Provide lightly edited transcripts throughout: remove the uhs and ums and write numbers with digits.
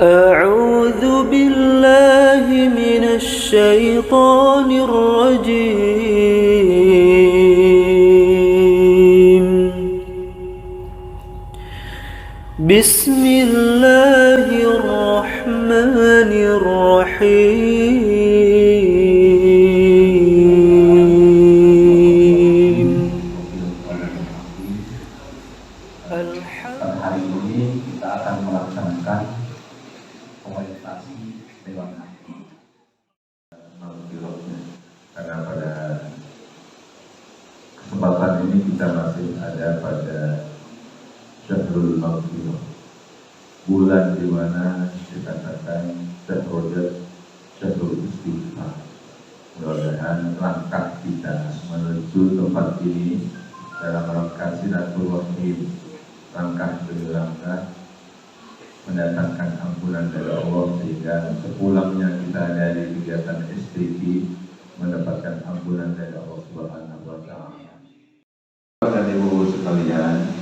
أعوذ بالله من الشيطان الرجيم. بسم الله الرحمن الرحيم. Hari ini kita akan melaksanakan komunikasi lewat hati. Karena pada kesempatan ini kita masih ada pada Syahrul Maghfirah, bulan di mana dikatakan Syahrul Istighfar. Mudah-mudahan langkah kita menuju tempat ini dalam rangka silaturahim, langkah demi langkah mendatangkan ampunan dari Allah, sehingga sepulangnya kita dari kegiatan STQ mendapatkan ampunan dari Allah Subhanahu wa Ta'ala. Bapak dan Ibu sekalian,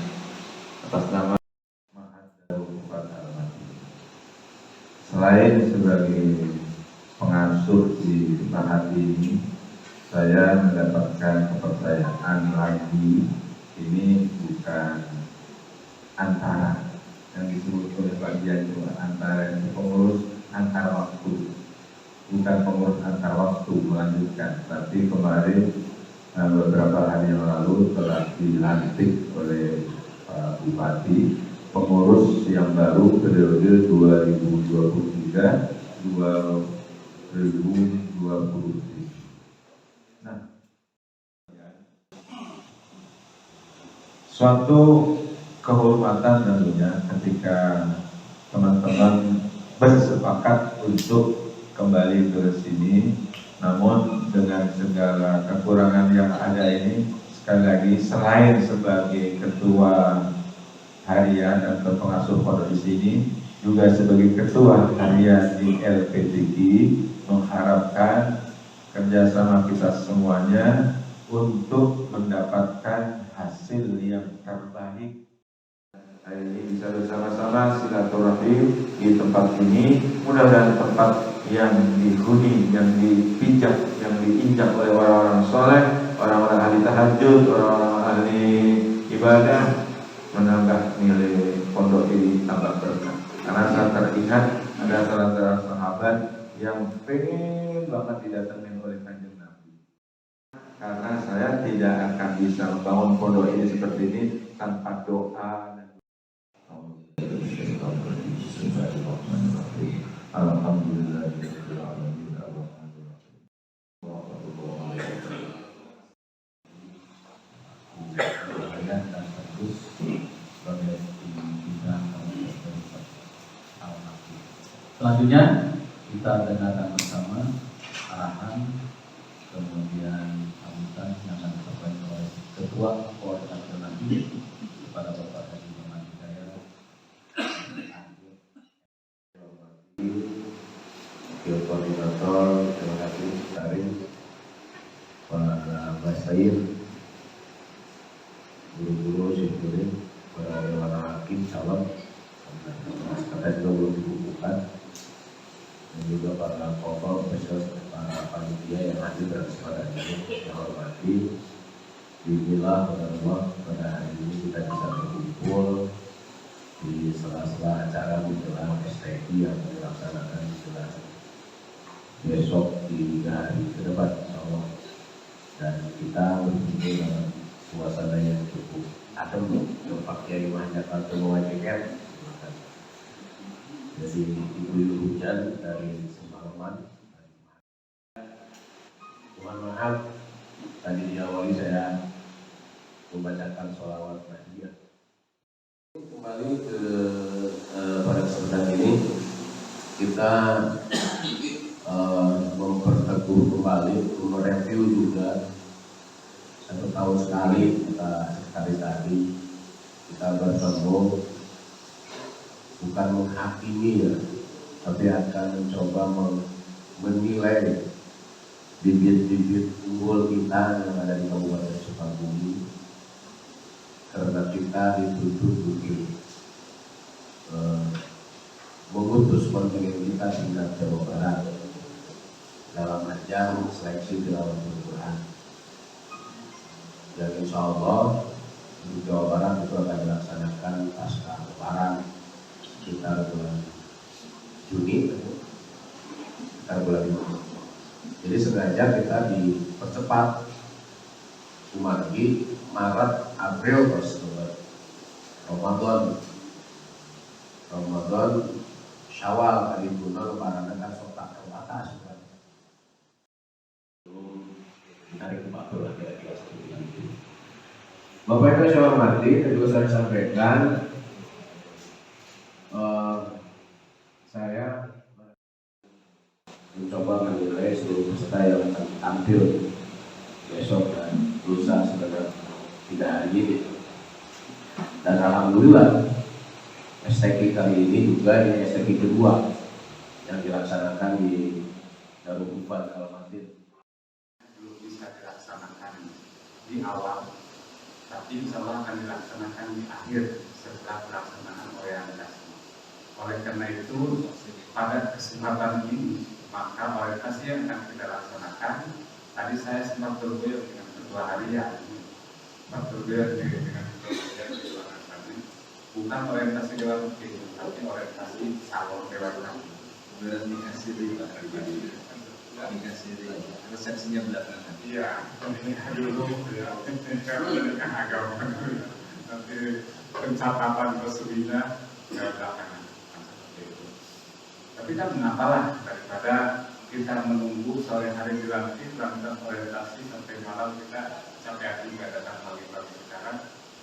atas nama Mahat Darul Al-Mati, selain sebagai pengasuh di Mahat ini, saya mendapatkan kepercayaan lagi. Ini bukan antara yang disebut oleh bagian itu antara pengurus antar waktu, bukan pengurus antar waktu melanjutkan, tapi kemarin beberapa hari yang lalu telah dilantik oleh Pak Bupati pengurus yang baru periode 2023-2027. Nah, suatu kehormatan tentunya ketika teman-teman bersepakat untuk kembali ke sini, namun dengan segala kekurangan yang ada ini, sekali lagi selain sebagai ketua harian atau pengasuh pondok di sini, juga sebagai ketua harian di LPTG, mengharapkan kerjasama kita semuanya untuk mendapatkan hasil yang terbaik. Hari ini bisa bersama-sama silaturahim di tempat ini, mudah-mudahan tempat yang dihuni, yang dipijak, yang diinjak oleh orang-orang soleh, orang-orang ahli tahajud, orang-orang ahli ibadah, menambah nilai pondok ini tambah berkah. Karena saya teringat ada salah seorang sahabat yang pengen banget didatengin oleh Kanjeng Nabi. Karena saya tidak akan bisa membangun pondok ini seperti ini tanpa doa. Selanjutnya kita dengarkan bersama arahan, kemudian sambutan yang akan disampaikan oleh Ketua Koordinator nanti kepada Bapak Haji Muhammad Hidayat, Wakil Koordinator, terima kasih Karim, Pak Basair, guru-guru, syukurin, para dewan hakim, calon, kata juga belum dibukukan, dan juga para tokoh, para panitia yang hadir pada kesempatan ini, yang hormati. Bismillah, pada hari ini kita bisa berkumpul di sela-sela acara menjelang STQ yang dilaksanakan jelas besok di 3 hari ke depan, insyaallah. Dan kita berkumpul dengan suasana yang cukup adem, Bapak Kiai Jakarta mewajibkan. Jadi diguyur hujan dari semalaman. Mohon maaf, tadi diawali saya membacakan sholawat Nahdiyah. Kembali ke pada kesempatan ini kita memperteguh kembali, mereview juga 1 tahun sekali kita bertemu, bukan menghakimi ya, tapi akan mencoba menilai bibit-bibit unggul kita yang ada di Kabupaten Sukabumi, karena kita dituduh mengutus ajang seleksi tilawatul Quran. Dan insya Allah di Jawa Barat itu akan dilaksanakan pasca Lebaran sekitar bulan Juni, sekitar bulan Juni. Jadi sengaja kita dipercepat cuma lagi Maret, April, terus Ramadan, Syawal kali bulan Lebaran kan sotak terbatas. Menarik waktu lah kira-kira sebulan itu. Bapak Ibu saya hormati, kedua saya sampaikan, saya mencoba menilai seluruh peserta yang akan tampil besok dan lusa sebanyak 3 hari ini. Dan alhamdulillah STQ kali ini juga ini STQ kedua yang dilaksanakan di Darul Kufan Kalmatin. Belum bisa dilaksanakan di awal, tapi insya Allah akan dilaksanakan di akhir setelah pelaksanaan orientasi. Oleh karena itu, pada kesempatan ini, maka orientasi yang akan kita laksanakan, tadi saya sempat berguyur dengan ketua harian, dengan ketua harian, bukan orientasi dewan wakil, tapi orientasi calon dewan wakil. Verifikasi resepsinya belakangan. Iya, pemilihan dulu ya, karena agama nanti pencatatan resminya belakangan. Tapi kan mengapalah daripada kita menunggu sore hari dilantik, lantas orientasi sampai malam kita sampai hati nggak datang pagi-pagi sekarang,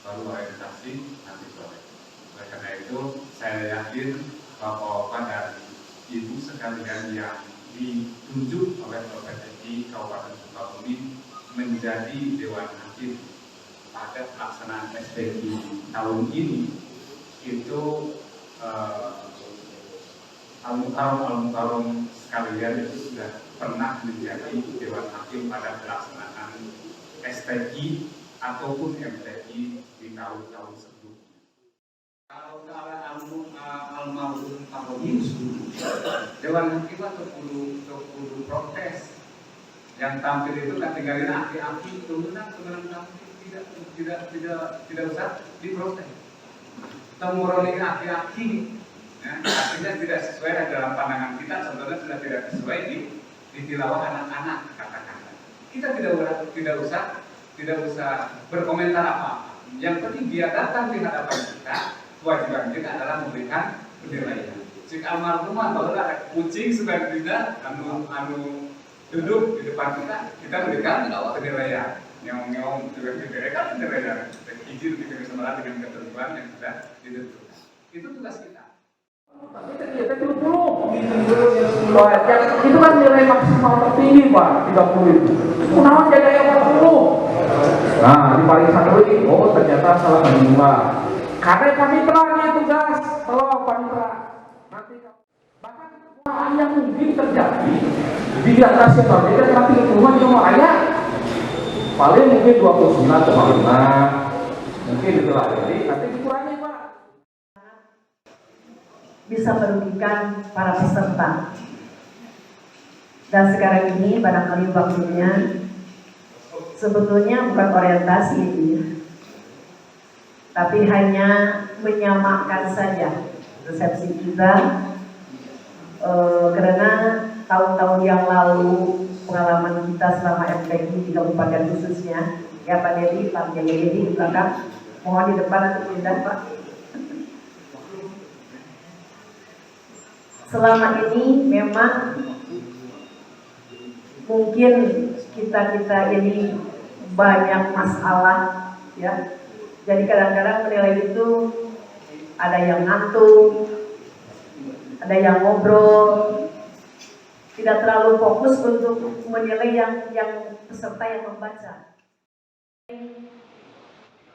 baru orientasi nanti sore. Oleh karena itu saya yakin Bapak-Bapak dan Ibu sekalian yang ditunjuk oleh PPTI Kabupaten Sukabumi menjadi Dewan Hakim pada pelaksanaan STQ tahun ini itu almarhum sekalian itu sudah pernah menjadi Dewan Hakim pada pelaksanaan STQ ataupun MTQ di tahun-tahun sebelumnya. Kalau ke arah almarhum Pak Yusuf, Dewan Hakim kudu protes. Yang tampil itu kategori aki-aki, turunan tampil tidak usah diprotes. Temuroni aki-aki, ya, artinya tidak sesuai dalam pandangan kita, contohnya sudah tidak sesuai di tilawah anak-anak kata-kata. Kita tidak usah berkomentar apa-apa. Yang penting dia datang di hadapan kita. Kewajiban kita adalah memberikan penilaian. Jika almarhumah kalau ada kucing sudah tidak anu duduk di depan kita berikan penilaian. Nyong juga diberikan penilaian. Izin diberikan dengan ketentuan yang sudah ditentukan. Itu tugas kita. Tapi ternyata 30. Itu kan nilai maksimal tertinggi Pak, 30 itu. Kenapa jadi 40? Nah, di paling satu ini, ternyata salah panitra. Karena panitra nih tugas, tolong panitra. Nanti bahkan kesalahan yang mungkin terjadi di atas yang berbeda, tapi hitungan yang layak paling mungkin 29,5, mungkin itulah. Jadi nanti dikurangi Pak. Bisa merugikan para peserta. Dan sekarang ini barangkali waktunya sebetulnya bukan orientasi itu ya, tapi hanya menyamakan saja resepsi kita karena tahun-tahun yang lalu pengalaman kita selama MTQ di kabupaten khususnya ya Pak Dedi, Pak Dedi di belakang, mohon di depan atau pindah Pak. Selama ini memang mungkin kita ini banyak masalah ya. Jadi kadang-kadang penilai itu ada yang ngantuk, ada yang ngobrol, tidak terlalu fokus untuk menilai yang peserta yang membaca.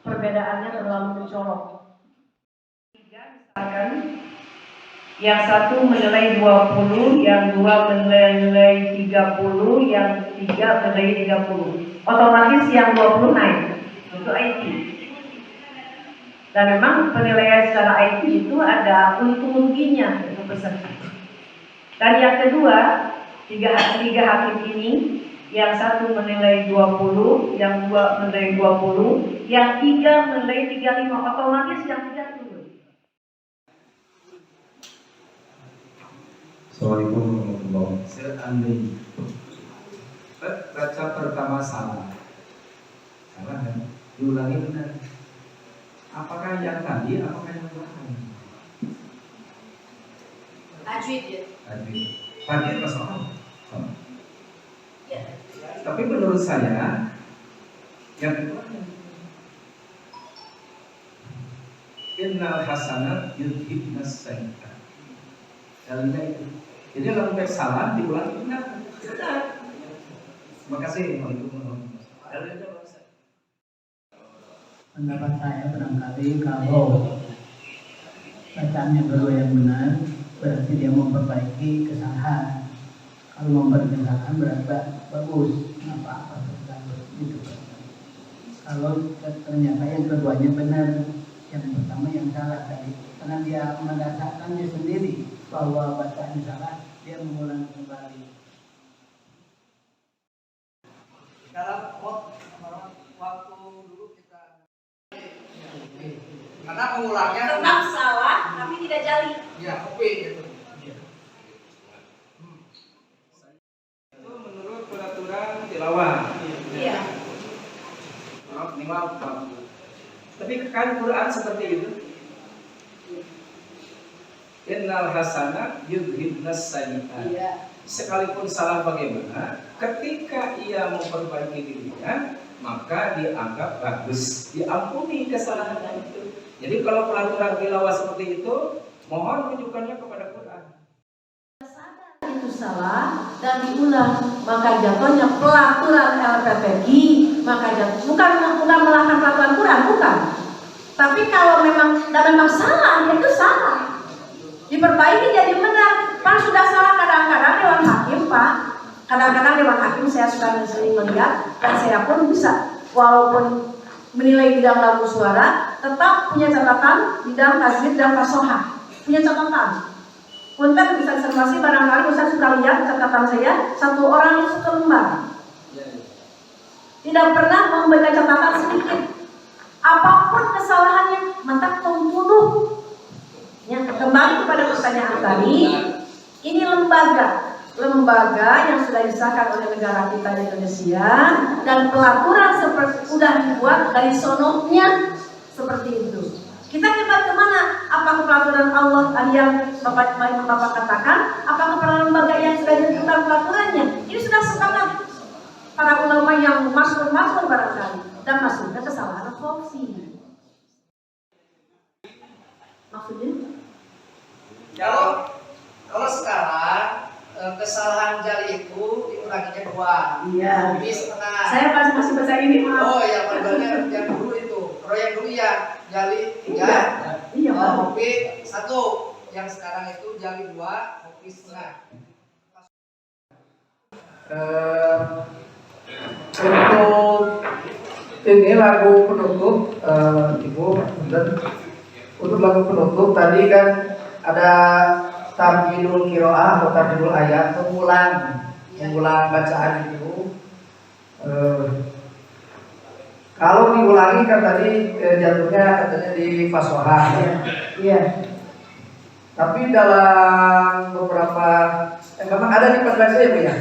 Perbedaannya terlalu mencolok. Misalkan yang satu menilai 20, yang dua menilai 30, yang tiga menilai 30. Otomatis yang 20 naik untuk IT. Dan memang penilaian secara IT itu ada untung ruginya untuk peserta. Dan yang kedua, tiga hakim ini, yang satu menilai 20, yang dua menilai 20, yang tiga menilai 35, otomatis yang tiga turun. Assalamualaikum warahmatullahi wabarakatuh. Seandainya baca pertama salah kan? Diulangi benar. Apakah yang tadi, apakah yang belakang? Tajwid ya. Tajwid masalah. Ya. Tapi menurut saya yang kedua, innal hasanat yudhibnas sayyi'at. Dalilnya itu. Jadi kalau teks salah diulangi benar. Terima kasih. Pendapat saya barangkali kalau bacaannya dulu yang benar, berarti dia memperbaiki kesalahan. Kalau memperbaiki kesalahan berarti bagus, apa gitu. Kalau ternyata yang keduanya benar, yang pertama yang salah tadi, karena dia mendasarkannya sendiri bahwa bacaannya salah, dia mengulang kembali. Dalam waktu dulu kita, karena mengulangnya Tetap salah tapi tidak jali. ya kopi gitu. Itu menurut peraturan tilawah. Iya. Minimal. Tapi kan Quran seperti itu. Innal hasanat yudhibnas sayyi'at. Iya. Sekalipun salah bagaimana, ketika ia memperbaiki dirinya, maka dianggap bagus, diampuni kesalahannya itu. Jadi kalau peraturan tilawah seperti itu, mohon rujukannya kepada Quran. Sadar itu salah dan diulang, maka jatuhnya pelaturan LPPG, maka bukan melanggar peraturan Quran, bukan. Tapi kalau memang salah, itu salah. Diperbaiki jadi benar. Kan sudah salah kadang-kadang Dewan Hakim, Pak. Kadang-kadang Dewan Hakim saya suka sering melihat, dan saya pun bisa, walaupun menilai bidang lagu suara, tetap punya catatan bidang tajwid dan fasohah. Punya catatan. Punten bisa observasi barangkali Ustaz suka lihat catatan saya, satu orang itu satu lembar. Tidak pernah membaca catatan sedikit. Apapun kesalahannya, mantap tuduh. Ya, kembali kepada pertanyaan tadi, ini lembaga yang sudah disahkan oleh negara kita di Indonesia, dan pelaturan seperti sudah dibuat dari sononya seperti itu. Kita kemana? Apakah pelaturan Allah yang Bapak katakan? Apakah peraturan lembaga yang sudah ditentukan pelaturannya? Ini sudah sepakat para ulama yang masuk barangkali, dan masuknya kesalahan fungsi. Maksudnya? Kalau sekarang kesalahan jari itu diulanginya 2. Iya. Kopi setengah. Saya masih baca ini, maaf. Oh ya, padahal yang dulu itu. Kalau yang dulu ya jari 3. Iya, Pak. Kopi 1. Yang sekarang itu jari 2, kopi setengah. Untuk ini lagu penutup, Ibu, dan untuk lagu penutup tadi kan ada tarjidul qiraah atau tarjidul ayat, mengulang bacaan itu. Kalau diulangi kan tadi jatuhnya katanya di fasohah. Iya. Tapi dalam beberapa memang ada di penjelasan ya Bu ya?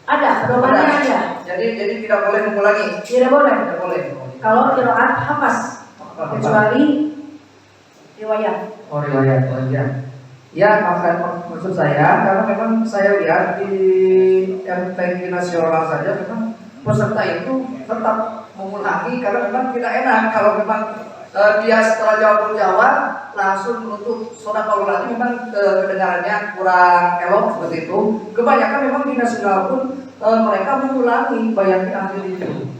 Ada, pedomannya ada. Jadi tidak boleh mengulangi. Tidak boleh. Tidak boleh. Kalau qiraat hafaz, kecuali riwayat. Oh riwayat, oh iya. Ya maksud saya, karena memang saya lihat di MTQ nasional saja memang peserta itu tetap mengulangi, karena memang tidak enak kalau memang dia setelah jawab langsung menutup sodaqallahu lagi, memang kedengarannya kurang elok seperti itu. Kebanyakan memang di nasional pun mereka mengulangi bayang akhir itu.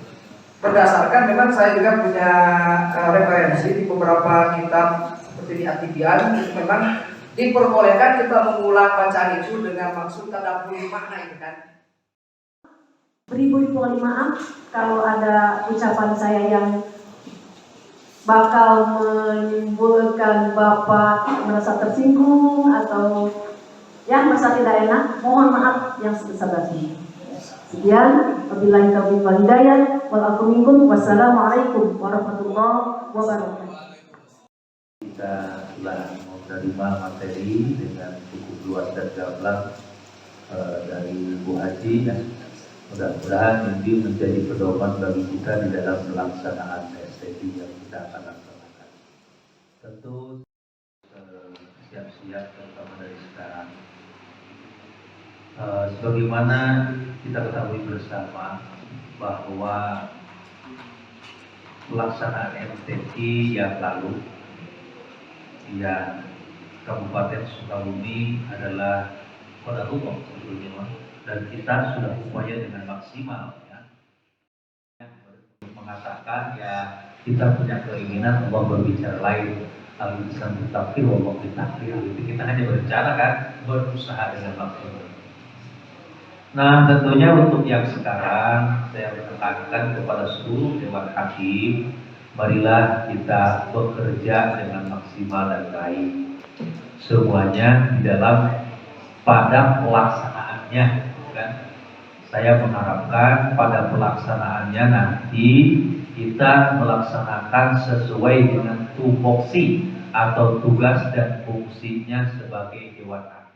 Berdasarkan memang saya juga punya referensi di beberapa kitab seperti di Atibian, memang diperbolehkan kita mengulang bacaan itu dengan maksud tadabbur makna itu kan. Beribu-ribu kali maaf kalau ada ucapan saya yang bakal menimbulkan Bapak merasa tersinggung atau Yang merasa tidak enak, mohon maaf yang sebesar-besarnya. Sekian, wabillahi taufiq wal hidayah, wal afu minkum, wassalamualaikum warahmatullahi wabarakatuh. Kita telah menerima materi dengan cukup luas dan gamblang dari Bu Haji, dan mudah-mudahan ini menjadi pedoman bagi kita di dalam pelaksanaan STI yang kita akan laksanakan. Tentu siap-siap terutama dari sekarang. Sebagaimana kita ketahui bersama bahwa pelaksanaan MTQ yang lalu yang Kabupaten Sukabumi adalah kota umum sebetulnya, dan kita sudah upaya dengan maksimal ya, mengatakan ya kita punya keinginan Allah berbicara lain, al-insan bertakdir Allah bertakdir. Kita hanya berencana kan, berusaha dengan maksimal. Nah, tentunya untuk yang sekarang saya menekankan kepada seluruh Dewan Hakim, marilah kita bekerja dengan maksimal dan baik. Semuanya di dalam pada pelaksanaannya, kan? Saya mengharapkan pada pelaksanaannya nanti kita melaksanakan sesuai dengan tupoksi atau tugas dan fungsinya sebagai Dewan Hakim.